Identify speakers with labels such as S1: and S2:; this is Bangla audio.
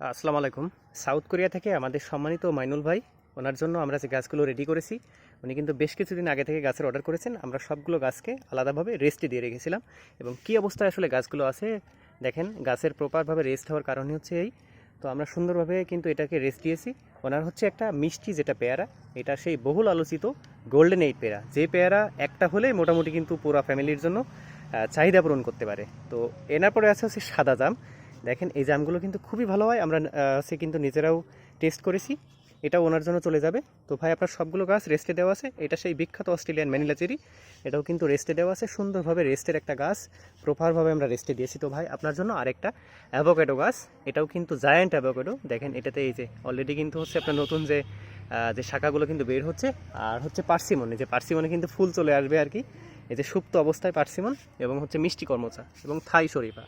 S1: আসসালামু আলাইকুম। সাউথ কোরিয়া থেকে আমাদের সম্মানিত মাইনুল ভাই, ওনার জন্য আমরা যে গাছগুলো রেডি করেছি, উনি কিন্তু বেশ কিছুদিন আগে থেকে গাছের অর্ডার করেছেন। আমরা সবগুলো গাছকে আলাদাভাবে রেস্টে দিয়ে রেখেছিলাম এবং কী অবস্থায় আসলে গাছগুলো আছে দেখেন। গাছের প্রপারভাবে রেস্ট হওয়ার কারণ হচ্ছে এই, তো আমরা সুন্দরভাবে কিন্তু এটাকে রেস্ট দিয়েছি। ওনার হচ্ছে একটা মিষ্টি যেটা পেয়ারা, এটা সেই বহুল আলোচিত গোল্ডেন এইট পেয়ারা, যে পেয়ারা একটা হলেই মোটামুটি কিন্তু পুরো ফ্যামিলির জন্য চাহিদা পূরণ করতে পারে। তো এনার পরে আছে হচ্ছে সাদা জাম। দেখেন এই জামগুলো কিন্তু খুবই ভালো হয়, আমরা সে কিন্তু নিজেরাও টেস্ট করেছি। এটাও ওনার জন্য চলে যাবে। তো ভাই আপনার সবগুলো গাছ রেস্টে দেওয়া আছে। এটা সেই বিখ্যাত অস্ট্রেলিয়ান ম্যানিলা চেরি, এটাও কিন্তু রেস্টে দেওয়া আছে। সুন্দরভাবে রেস্টের একটা গাছ, প্রপারভাবে আমরা রেস্টে দিয়েছি। তো ভাই আপনার জন্য আরেকটা অ্যাভোকাডো গাছ, এটাও কিন্তু জায়ান্ট অ্যাভোকাডো। দেখেন এটাতে এই যে অলরেডি কিন্তু হচ্ছে আপনার নতুন যে শাখাগুলো কিন্তু বের হচ্ছে। আর হচ্ছে পার্সিমন, যে পার্সিমনে কিন্তু ফুল চলে আসবে আর কি। এই যে সুপ্ত অবস্থায় পার্সিমন এবং হচ্ছে মিষ্টি কর্মচা এবং থাই শরীফা।